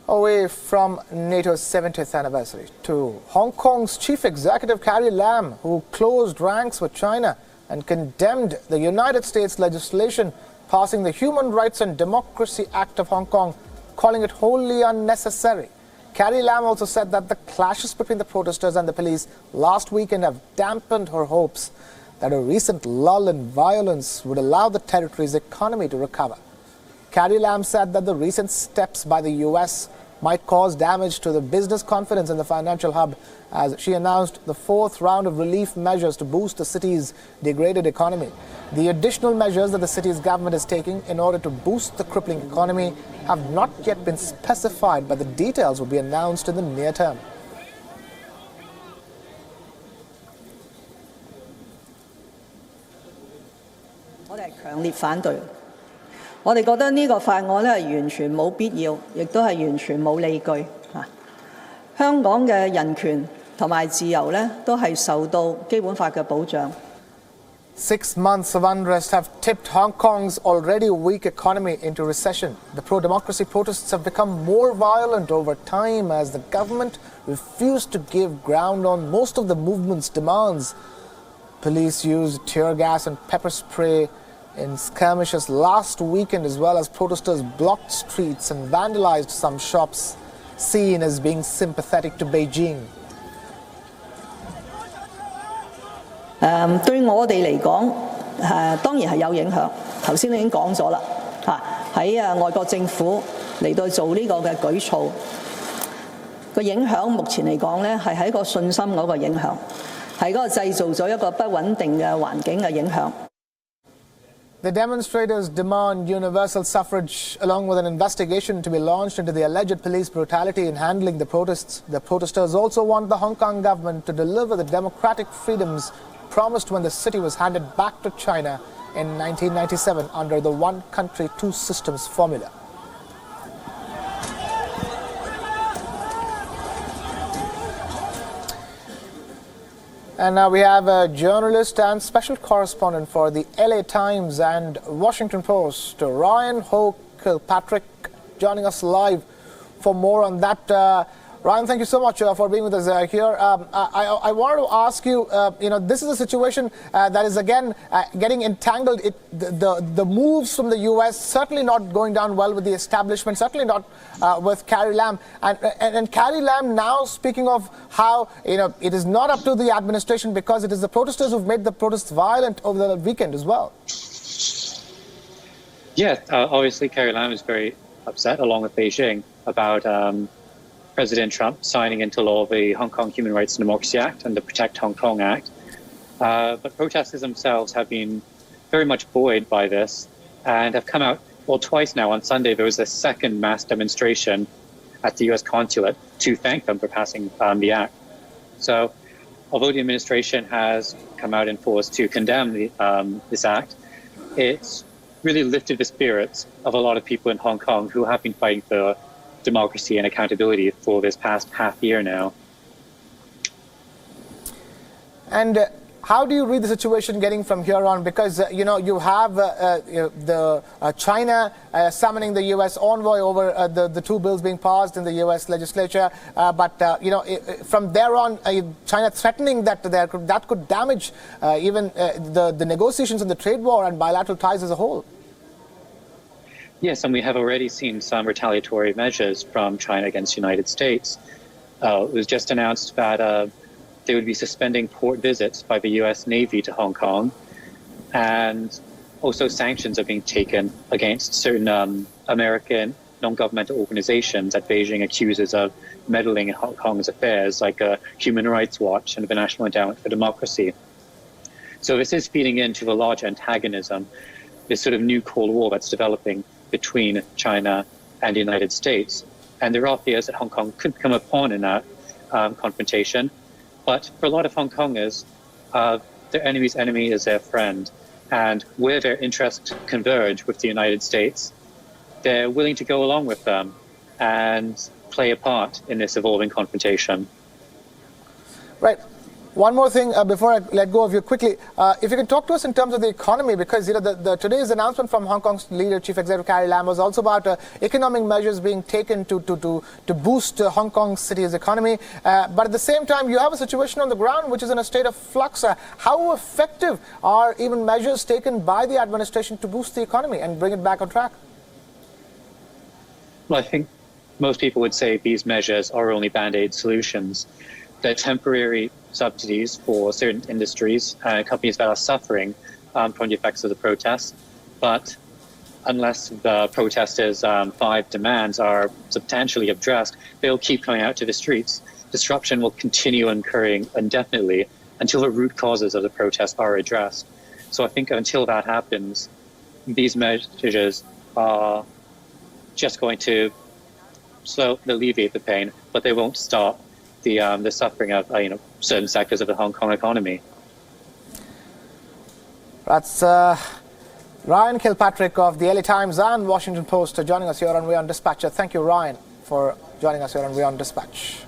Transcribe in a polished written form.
Away from NATO's 70th anniversary to Hong Kong's chief executive Carrie Lam, who closed ranks with China and condemned the United States legislation passing the Human Rights and Democracy Act of Hong Kong, calling it wholly unnecessary. Carrie Lam also said that the clashes between the protesters and the police last weekend have dampened her hopes that a recent lull in violence would allow the territory's economy to recover. Carrie Lam said that the recent steps by the US might cause damage to the business confidence in the financial hub as she announced the fourth round of relief measures to boost the city's degraded economy. The additional measures that the city's government is taking in order to boost the crippling economy have not yet been specified, but the details will be announced in the near term. We are強烈反對。我哋覺得呢個法案咧係完全冇必要，亦都係完全冇理據嚇。香港嘅人權同埋自由咧都係受到基本法嘅保障。6 months of unrest have tipped Hong Kong's already weak economy into recession. The pro-democracy protests have become more violent over time as the government refused to give ground on most of the movement's demands. Police used tear gas and pepper spray in skirmishes last weekend, as well as protesters blocked streets and vandalized some shops, seen as being sympathetic to Beijing. 對我哋嚟講，當然係有影響。頭先已經講咗啦，喺外國政府嚟到做呢個嘅舉措，個影響目前嚟講咧係喺個信心嗰個影響，係嗰個製造咗一個不穩定嘅環境嘅影響。The demonstrators demand universal suffrage along with an investigation to be launched into the alleged police brutality in handling the protests. The protesters also want the Hong Kong government to deliver the democratic freedoms promised when the city was handed back to China in 1997 under the one country, two systems formula. And now we have a journalist and special correspondent for the LA Times and Washington Post, Ryan Ho Kilpatrick, joining us live for more on that. Ryan, thank you so much for being with us here. I wanted to ask you, this is a situation that is again getting entangled. The moves from the U.S. certainly not going down well with the establishment, certainly not with Carrie Lam. And Carrie Lam now speaking of how, it is not up to the administration because it is the protesters who've made the protests violent over the weekend as well. Yeah, obviously Carrie Lam is very upset along with Beijing about President Trump signing into law the Hong Kong Human Rights and Democracy Act and the Protect Hong Kong Act. But protesters themselves have been very much buoyed by this and have come out, well, twice now. On Sunday, there was a second mass demonstration at the U.S. consulate to thank them for passing the act. So although the administration has come out in force to condemn this act, it's really lifted the spirits of a lot of people in Hong Kong who have been fighting for democracy and accountability for this past half year now. And how do you read the situation getting from here on? Because, you have China summoning the U.S. envoy over the two bills being passed in the U.S. legislature. But from there on, China threatening that that could damage even the negotiations in the trade war and bilateral ties as a whole. Yes, and we have already seen some retaliatory measures from China against the United States. It was just announced that they would be suspending port visits by the U.S. Navy to Hong Kong, and also sanctions are being taken against certain American non-governmental organizations that Beijing accuses of meddling in Hong Kong's affairs, like Human Rights Watch and the National Endowment for Democracy. So this is feeding into the large antagonism, this sort of new Cold War that's developing between China and the United States. And there are fears that Hong Kong could come upon in that confrontation. But for a lot of Hong Kongers, their enemy's enemy is their friend. And where their interests converge with the United States, they're willing to go along with them and play a part in this evolving confrontation. Right. One more thing before I let go of you quickly. If you can talk to us in terms of the economy, because today's announcement from Hong Kong's leader, Chief Executive Carrie Lam, was also about economic measures being taken to boost Hong Kong city's economy. But at the same time, you have a situation on the ground which is in a state of flux. How effective are even measures taken by the administration to boost the economy and bring it back on track? Well, I think most people would say these measures are only band-aid solutions. They're temporary subsidies for certain industries and companies that are suffering from the effects of the protests. But unless the protesters' 5 demands are substantially addressed, they'll keep coming out to the streets. Disruption will continue occurring indefinitely until the root causes of the protests are addressed. So I think until that happens, these measures are just going to alleviate the pain, but they won't stop the suffering of certain sectors of the Hong Kong economy. That's Ryan Kilpatrick of the LA Times and Washington Post joining us here on WION Dispatch. Thank you, Ryan, for joining us here on WION Dispatch.